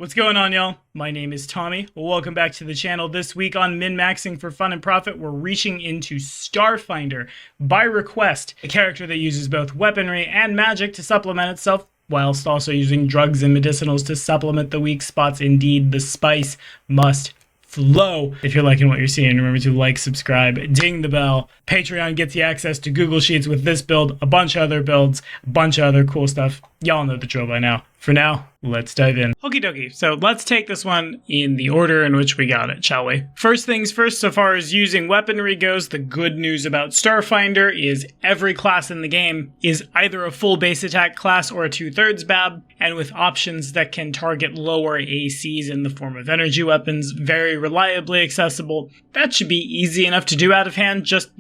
What's going on, y'all? My name is Tommy. Welcome back to the channel. This week on Min-Maxing for Fun and Profit, we're reaching into Starfinder by request, a character that uses both weaponry and magic to supplement itself, whilst also using drugs and medicinals to supplement the weak spots. Indeed, the spice must flow. If you're liking what you're seeing, remember to like, subscribe, ding the bell. Patreon gets you access to Google Sheets with this build, a bunch of other builds, a bunch of other cool stuff. Y'all know the drill by now. For now, let's dive in. Okie dokie, so let's take this one in the order in which we got it, shall we? First things first, so far as using weaponry goes, the good news about Starfinder is every class in the game is either a full base attack class or a 2/3 BAB, and with options that can target lower ACs in the form of energy weapons, very reliably accessible. That should be easy enough to do out of hand, just,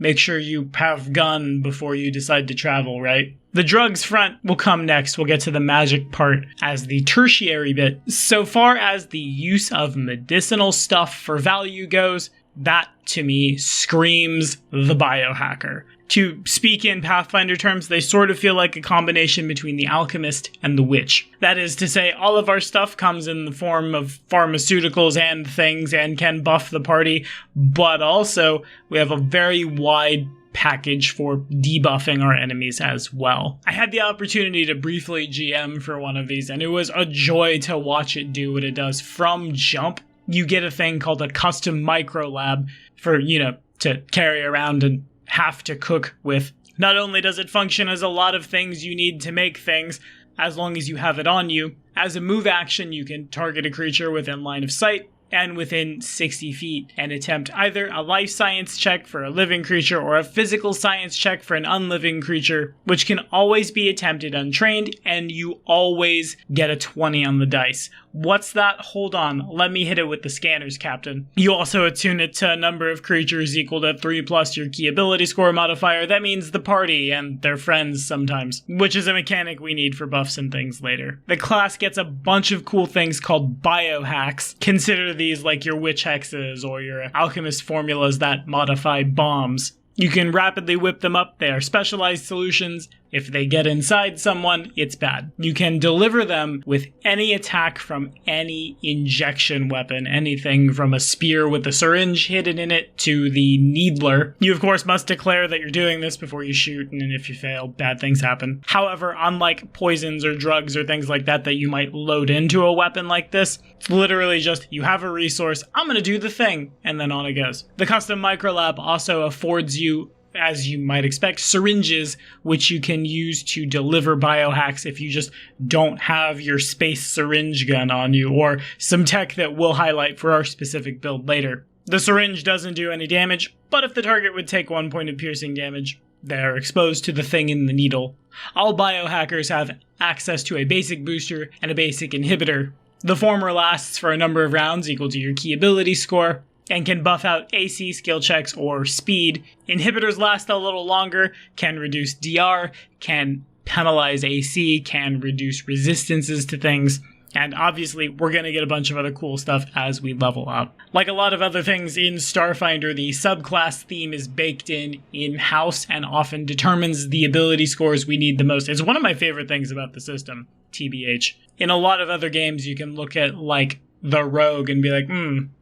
make sure you have gun before you decide to travel, right? The drugs front will come next. We'll get to the magic part as the tertiary bit. So far as the use of medicinal stuff for value goes, that to me screams the Biohacker. To speak in Pathfinder terms, they sort of feel like a combination between the alchemist and the witch. That is to say, all of our stuff comes in the form of pharmaceuticals and things and can buff the party, but also we have a very wide package for debuffing our enemies as well. I had the opportunity to briefly GM for one of these, and it was a joy to watch it do what it does from jump. You get a thing called a custom micro lab for, to carry around and have to cook with. Not only does it function as a lot of things you need to make things, as long as you have it on you, as a move action you can target a creature within line of sight and within 60 feet and attempt either a life science check for a living creature or a physical science check for an unliving creature, which can always be attempted untrained, and you always get a 20 on the dice. What's that? Hold on, let me hit it with the scanners, Captain. You also attune it to a number of creatures equal to 3+ your key ability score modifier. That means the party and their friends sometimes, which is a mechanic we need for buffs and things later. The class gets a bunch of cool things called biohacks. Consider these like your witch hexes or your alchemist formulas that modify bombs. You can rapidly whip them up. They are specialized solutions. If they get inside someone, it's bad. You can deliver them with any attack from any injection weapon, anything from a spear with a syringe hidden in it to the needler. You, of course, must declare that you're doing this before you shoot, and if you fail, bad things happen. However, unlike poisons or drugs or things like that you might load into a weapon like this, it's literally just, you have a resource, I'm gonna do the thing, and then on it goes. The custom microlab also affords you, as you might expect, syringes, which you can use to deliver biohacks if you just don't have your space syringe gun on you, or some tech that we'll highlight for our specific build later. The syringe doesn't do any damage, but if the target would take 1 point of piercing damage, they're exposed to the thing in the needle. All biohackers have access to a basic booster and a basic inhibitor. The former lasts for a number of rounds equal to your key ability score, and can buff out AC, skill checks, or speed. Inhibitors last a little longer, can reduce DR, can penalize AC, can reduce resistances to things, and obviously we're going to get a bunch of other cool stuff as we level up. Like a lot of other things in Starfinder, the subclass theme is baked in-house and often determines the ability scores we need the most. It's one of my favorite things about the system, TBH. In a lot of other games you can look at like the rogue and be like,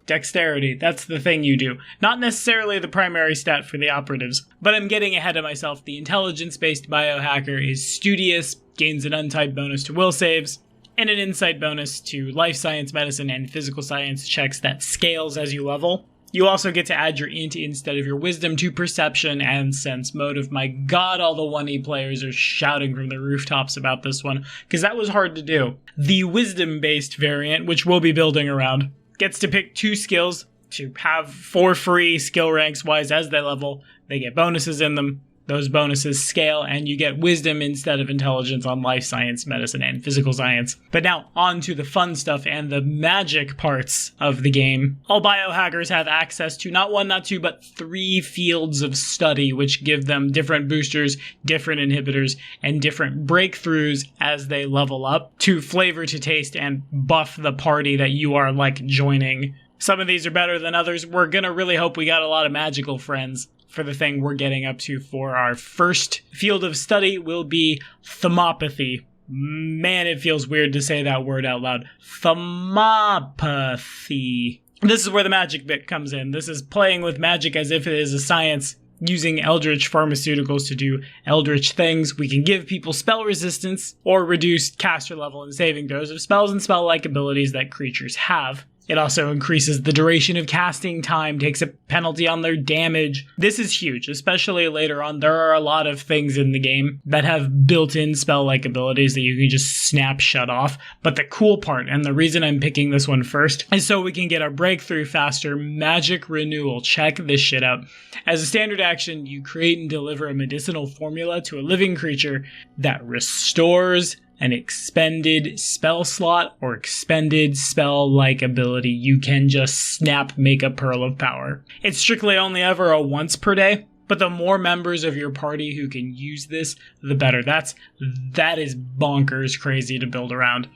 dexterity, that's the thing you do. Not necessarily the primary stat for the operatives, but I'm getting ahead of myself. The intelligence-based biohacker is studious, gains an untyped bonus to will saves, and an insight bonus to life science, medicine, and physical science checks that scales as you level. You also get to add your int instead of your wisdom to perception and sense motive. My god, all the 1E players are shouting from the rooftops about this one, because that was hard to do. The wisdom-based variant, which we'll be building around, gets to pick 2 skills to have for free skill ranks-wise as they level. They get bonuses in them. Those bonuses scale, and you get wisdom instead of intelligence on life science, medicine, and physical science. But now, on to the fun stuff and the magic parts of the game. All biohackers have access to not 1, not 2, but 3 fields of study, which give them different boosters, different inhibitors, and different breakthroughs as they level up to flavor to taste and buff the party that you are, joining. Some of these are better than others. We're gonna really hope we got a lot of magical friends for the thing we're getting up to for our first field of study will be thermopathy. Man, it feels weird to say that word out loud. Thaumaturgy. This is where the magic bit comes in. This is playing with magic as if it is a science, using eldritch pharmaceuticals to do eldritch things. We can give people spell resistance or reduce caster level and saving throws of spells and spell-like abilities that creatures have. It also increases the duration of casting time, takes a penalty on their damage. This is huge, especially later on. There are a lot of things in the game that have built-in spell-like abilities that you can just snap shut off. But the cool part, and the reason I'm picking this one first, is so we can get our breakthrough faster. Magic renewal. Check this shit out. As a standard action, you create and deliver a medicinal formula to a living creature that restores an expended spell slot or expended spell-like ability. You can just snap make a Pearl of Power. It's strictly only ever a once per day, but the more members of your party who can use this, the better. That is bonkers crazy to build around.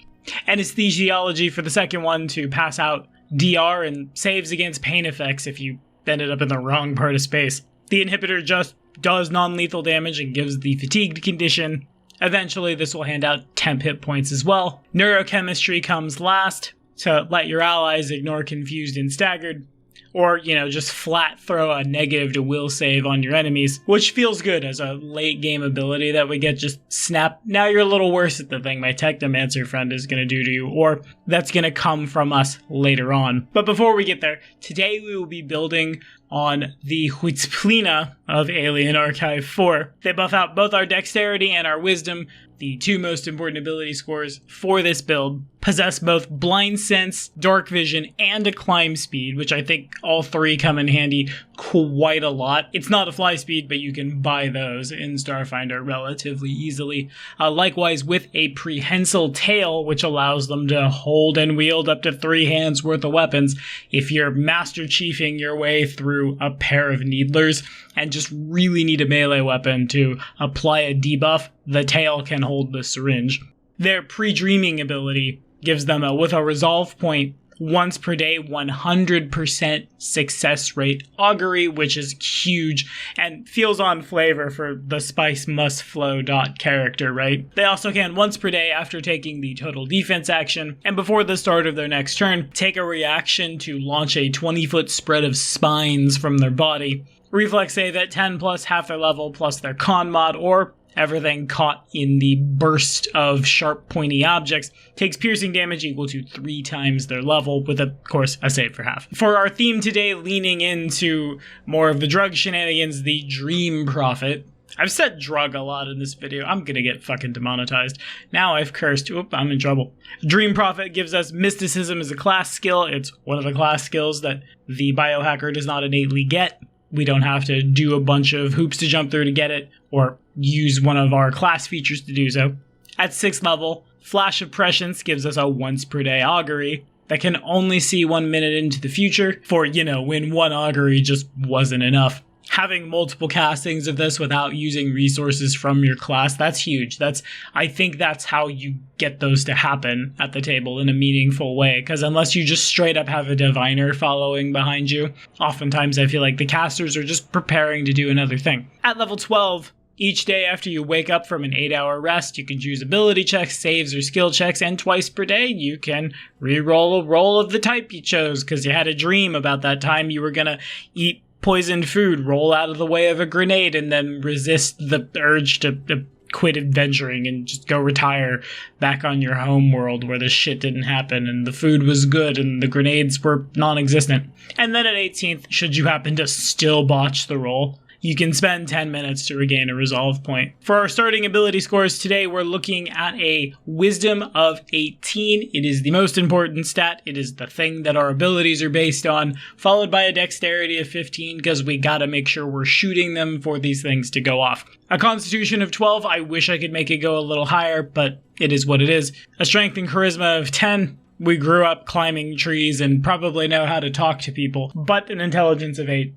Anesthesiology for the second one to pass out DR and saves against pain effects if you ended up in the wrong part of space. The inhibitor just does non-lethal damage and gives the fatigued condition. Eventually, this will hand out temp hit points as well. Neurochemistry comes last to let your allies ignore confused and staggered, or, just flat throw a negative to will save on your enemies, which feels good as a late game ability that we get just snap. Now you're a little worse at the thing my Technomancer friend is going to do to you, or that's going to come from us later on. But before we get there, today we will be building on the Huitzplina of Alien Archive 4. They buff out both our dexterity and our wisdom. The two most important ability scores for this build possess both blind sense, dark vision, and a climb speed, which I think all three come in handy quite a lot. It's not a fly speed, but you can buy those in Starfinder relatively easily. Likewise with a prehensile tail, which allows them to hold and wield up to 3 hands worth of weapons. If you're Master Chiefing your way through a pair of Needlers and just really need a melee weapon to apply a debuff, the tail can hold the syringe. Their pre-dreaming ability gives them with a resolve point once per day 100% success rate augury, which is huge and feels on flavor for the spice must flow character, right? They also can once per day after taking the total defense action and before the start of their next turn take a reaction to launch a 20-foot spread of spines from their body. Reflex save at 10 plus half their level plus their con mod, or everything caught in the burst of sharp pointy objects takes piercing damage equal to 3 times their level, with of course a save for half. For our theme today, leaning into more of the drug shenanigans, the Dream Prophet. I've said drug a lot in this video. I'm gonna get fucking demonetized. Now I've cursed. Oop, I'm in trouble. Dream Prophet gives us mysticism as a class skill. It's one of the class skills that the Biohacker does not innately get. We don't have to do a bunch of hoops to jump through to get it, or use one of our class features to do so. At 6th level, Flash of Prescience gives us a once per day augury that can only see 1 minute into the future for, when one augury just wasn't enough. Having multiple castings of this without using resources from your class, that's huge. I think that's how you get those to happen at the table in a meaningful way, because unless you just straight up have a diviner following behind you, oftentimes I feel like the casters are just preparing to do another thing. At level 12, each day after you wake up from an 8-hour rest, you can choose ability checks, saves, or skill checks, and twice per day you can re-roll a roll of the type you chose because you had a dream about that time you were gonna eat poisoned food, roll out of the way of a grenade, and then resist the urge to quit adventuring and just go retire back on your home world where the shit didn't happen and the food was good and the grenades were non-existent. And then at 18th, should you happen to still botch the roll, you can spend 10 minutes to regain a resolve point. For our starting ability scores today, we're looking at a wisdom of 18. It is the most important stat. It is the thing that our abilities are based on, followed by a dexterity of 15 because we gotta make sure we're shooting them for these things to go off. A constitution of 12. I wish I could make it go a little higher, but it is what it is. A strength and charisma of 10. We grew up climbing trees and probably know how to talk to people, but an intelligence of 8,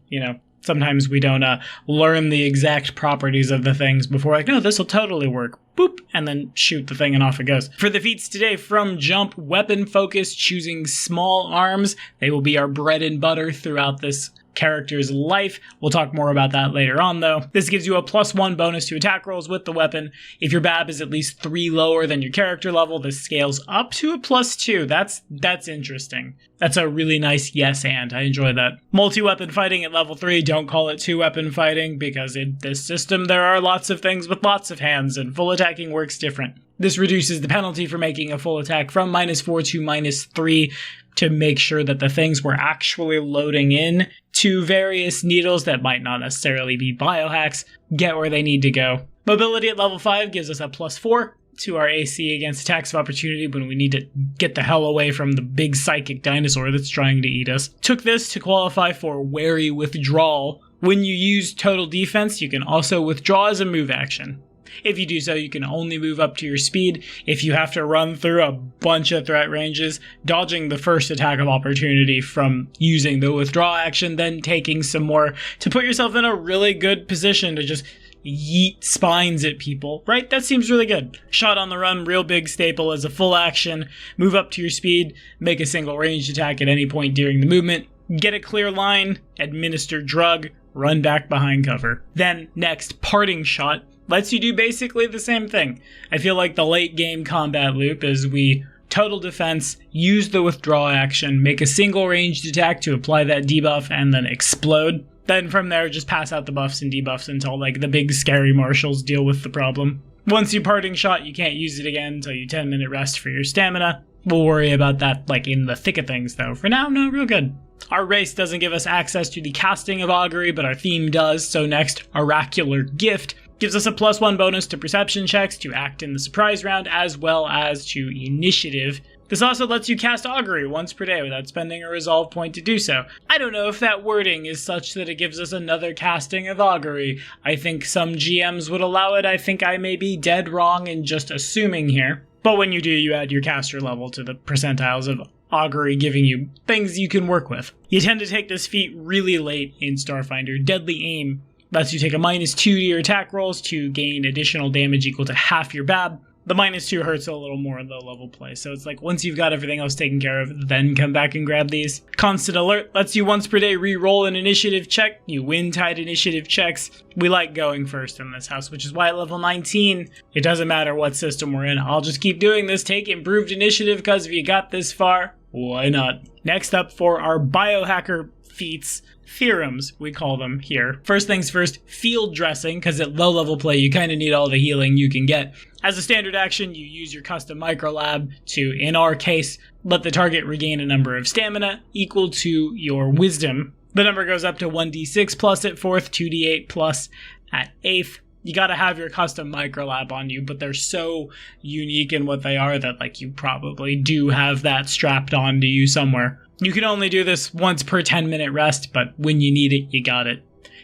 sometimes we don't learn the exact properties of the things before, no, this will totally work. Boop, and then shoot the thing and off it goes. For the feats today, from jump, weapon focus, choosing small arms. They will be our bread and butter throughout this character's life. We'll talk more about that later on though. This gives you a +1 bonus to attack rolls with the weapon. If your BAB is at least 3 lower than your character level, this scales up to a +2. That's interesting. That's a really nice yes and. I enjoy that. Multi-weapon fighting at level 3. Don't call it 2-weapon fighting because in this system there are lots of things with lots of hands and full attacking works different. This reduces the penalty for making a full attack from -4 to -3 to make sure that the things we're actually loading in to various needles that might not necessarily be biohacks get where they need to go. Mobility at level 5 gives us a +4 to our AC against attacks of opportunity when we need to get the hell away from the big psychic dinosaur that's trying to eat us. Took this to qualify for wary withdrawal. When you use total defense, you can also withdraw as a move action. If you do so, you can only move up to your speed. If you have to run through a bunch of threat ranges, dodging the first attack of opportunity from using the withdraw action, then taking some more to put yourself in a really good position to just yeet spines at people, right? That seems really good. Shot on the run, real big staple as a full action. Move up to your speed, make a single ranged attack at any point during the movement, get a clear line, administer drug, run back behind cover. Then next, parting shot lets you do basically the same thing. I feel like the late game combat loop is we total defense, use the withdraw action, make a single ranged attack to apply that debuff, and then explode. Then from there, just pass out the buffs and debuffs until like the big scary marshals deal with the problem. Once you parting shot, you can't use it again until you 10-minute rest for your stamina. We'll worry about that like in the thick of things though. For now, no, real good. Our race doesn't give us access to the casting of augury, but our theme does. So next, Oracular Gift gives us a +1 bonus to perception checks to act in the surprise round, as well as to initiative. This also lets you cast augury once per day without spending a resolve point to do so. I don't know if that wording is such that it gives us another casting of augury. I think some GMs would allow it. I think I may be dead wrong in just assuming here. But when you do, you add your caster level to the percentiles of augury, giving you things you can work with. You tend to take this feat really late in Starfinder. Deadly Aim lets you take a -2 to your attack rolls to gain additional damage equal to half your BAB. The -2 hurts a little more in low level play, so it's like once you've got everything else taken care of, then come back and grab these. Constant Alert lets you once per day re-roll an initiative check. You win tied initiative checks. We like going first in this house, which is why at level 19, it doesn't matter what system we're in. I'll just keep doing this, take improved initiative, because if you got this far, why not? Next up for our Biohacker feats, theorems, we call them here. First things first, field dressing, because at low level play you kind of need all the healing you can get. As a standard action, you use your custom microlab to, in our case, let the target regain a number of stamina equal to your wisdom. The number goes up to 1d6 plus at 4th, 2d8 plus at 8th. You gotta have your custom microlab on you, but they're so unique in what they are that like you probably do have that strapped on to you somewhere. You can only do this once per 10-minute rest, but when you need it, you got it.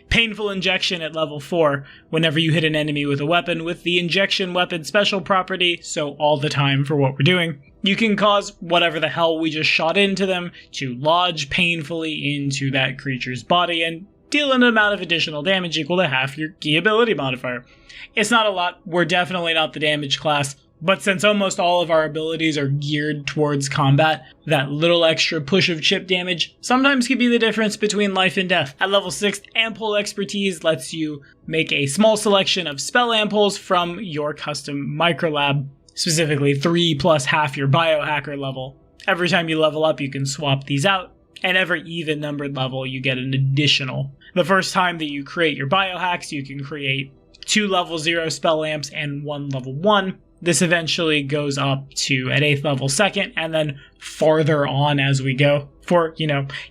Painful Injection at level 4, whenever you hit an enemy with a weapon with the injection weapon special property, so all the time for what we're doing. You can cause whatever the hell we just shot into them to lodge painfully into that creature's body and deal an amount of additional damage equal to half your key ability modifier. It's not a lot, we're definitely not the damage class, but since almost all of our abilities are geared towards combat, that little extra push of chip damage sometimes can be the difference between life and death. At level 6, Ampoule Expertise lets you make a small selection of spell ampoules from your custom microlab, specifically 3 plus half your Biohacker level. Every time you level up, you can swap these out, and every even numbered level, you get an additional. The first time that you create your biohacks, you can create 2 level 0 spell amps and 1 level 1. This eventually goes up to at 8th level 2nd, and then farther on as we go for,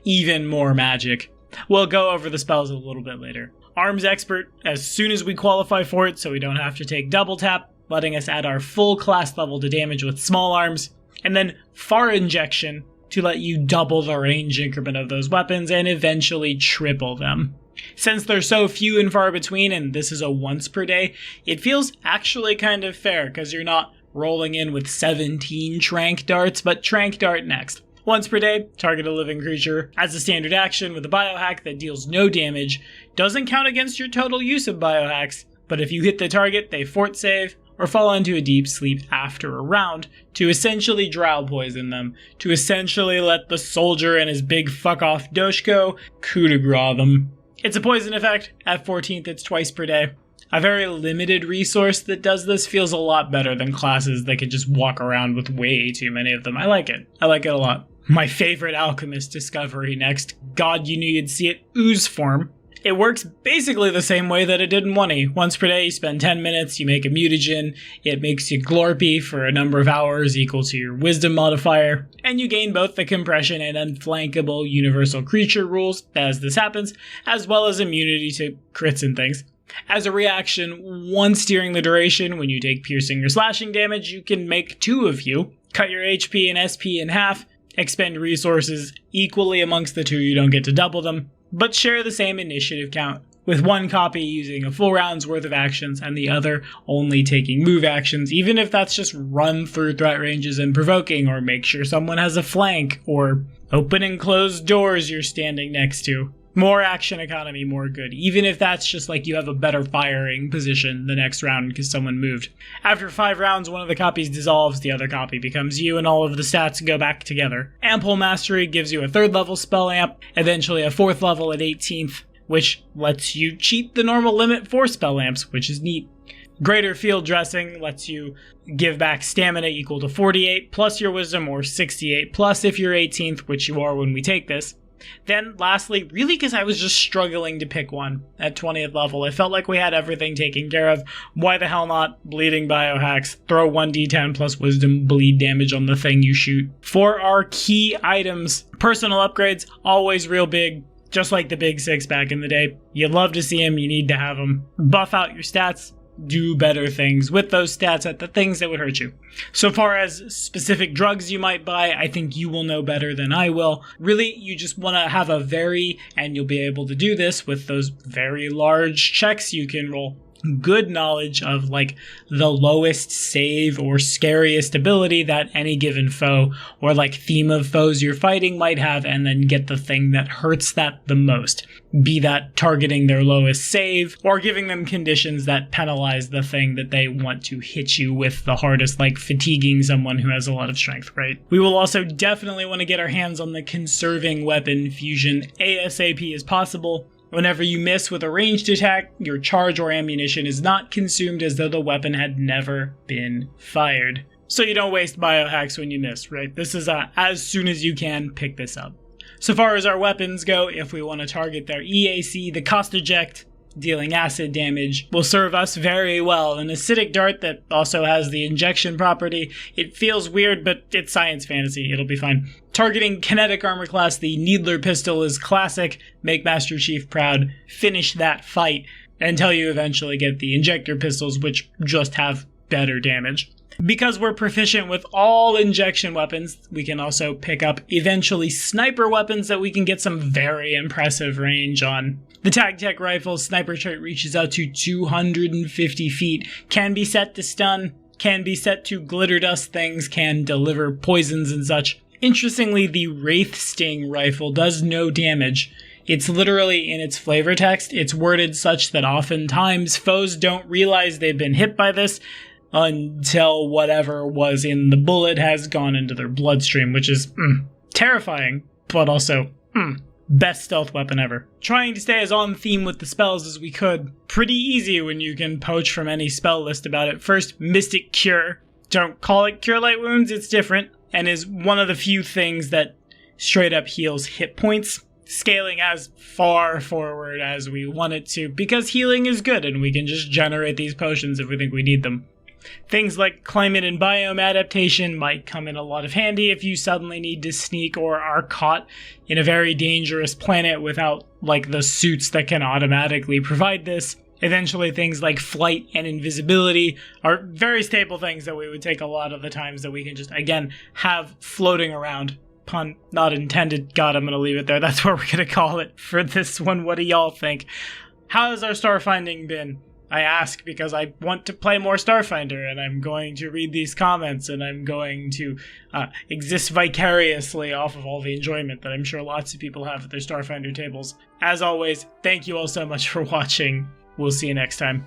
even more magic. We'll go over the spells a little bit later. Arms Expert, as soon as we qualify for it, so we don't have to take double tap, letting us add our full class level to damage with small arms. And then Far Injection, to let you double the range increment of those weapons and eventually triple them. Since they're so few and far between, and this is a once per day, it feels actually kind of fair, because you're not rolling in with 17 Trank Darts, but Trank Dart next. Once per day, target a living creature as a standard action with a biohack that deals no damage. Doesn't count against your total use of biohacks, but if you hit the target, they fort save, or fall into a deep sleep after a round, to essentially drow poison them, to essentially let the soldier and his big fuck-off dosh go coup de grace them. It's a poison effect. At 14th, it's twice per day. A very limited resource that does this feels a lot better than classes that can just walk around with way too many of them. I like it. I like it a lot. My favorite alchemist discovery next. God, you knew you'd see it. Ooze form. It works basically the same way that it did in 1E. Once per day, you spend 10 minutes, you make a mutagen, it makes you glorpy for a number of hours equal to your wisdom modifier, and you gain both the compression and unflankable universal creature rules as this happens, as well as immunity to crits and things. As a reaction, once during the duration, when you take piercing or slashing damage, you can make 2 of you, cut your HP and SP in half, expend resources equally amongst the 2, you don't get to double them, but share the same initiative count, with 1 copy using a full round's worth of actions and the other only taking move actions, even if that's just run through threat ranges and provoking, or make sure someone has a flank, or open and close doors you're standing next to. More action economy, more good, even if that's just like you have a better firing position the next round because someone moved. After 5 rounds, one of the copies dissolves, the other copy becomes you, and all of the stats go back together. Ample Mastery gives you a 3rd level spell amp, eventually a 4th level at 18th, which lets you cheat the normal limit for spell amps, which is neat. Greater Field Dressing lets you give back stamina equal to 48 plus your wisdom, or 68 plus if you're 18th, which you are when we take this. Then, lastly, really because I was just struggling to pick one at 20th level. It felt like we had everything taken care of. Why the hell not? Bleeding biohacks. Throw 1d10 plus wisdom bleed damage on the thing you shoot. For our key items, personal upgrades, always real big. Just like the big 6 back in the day. You love to see them, you need to have them. Buff out your stats. Do better things with those stats at the things that would hurt you. So far as specific drugs you might buy, I think you will know better than I will. Really, you just want to have and you'll be able to do this with those very large checks you can roll. Good knowledge of like the lowest save or scariest ability that any given foe or like theme of foes you're fighting might have, and then get the thing that hurts that the most. Be that targeting their lowest save or giving them conditions that penalize the thing that they want to hit you with the hardest, like fatiguing someone who has a lot of strength, right? We will also definitely want to get our hands on the conserving weapon fusion ASAP as possible. Whenever you miss with a ranged attack, your charge or ammunition is not consumed as though the weapon had never been fired. So you don't waste biohacks when you miss, right? This is as soon as you can, pick this up. So far as our weapons go, if we want to target their EAC, the cost eject, dealing acid damage, will serve us very well. An acidic dart that also has the injection property. It feels weird, but it's science fantasy. It'll be fine. Targeting kinetic armor class, the Needler pistol is classic. Make Master Chief proud. Finish that fight until you eventually get the injector pistols, which just have better damage. Because we're proficient with all injection weapons, we can also pick up eventually sniper weapons that we can get some very impressive range on. The Tag Tech rifle sniper trait reaches out to 250 feet, can be set to stun, can be set to glitter dust things, can deliver poisons and such. Interestingly, the Wraith Sting rifle does no damage. It's literally in its flavor text, it's worded such that oftentimes foes don't realize they've been hit by this until whatever was in the bullet has gone into their bloodstream, which is terrifying, but also best stealth weapon ever. Trying to stay as on theme with the spells as we could. Pretty easy when you can poach from any spell list about it. First, Mystic Cure. Don't call it Cure Light Wounds, it's different, and is one of the few things that straight up heals hit points, scaling as far forward as we want it to, because healing is good and we can just generate these potions if we think we need them. Things like climate and biome adaptation might come in a lot of handy if you suddenly need to sneak or are caught in a very dangerous planet without like the suits that can automatically provide this. Eventually things like flight and invisibility are very stable things that we would take a lot of the times that we can just, again, have floating around. Pun not intended. God, I'm going to leave it there. That's what we're going to call it for this one. What do y'all think? How has our starfinding been? I ask because I want to play more Starfinder, and I'm going to read these comments, and I'm going to exist vicariously off of all the enjoyment that I'm sure lots of people have at their Starfinder tables. As always, thank you all so much for watching. We'll see you next time.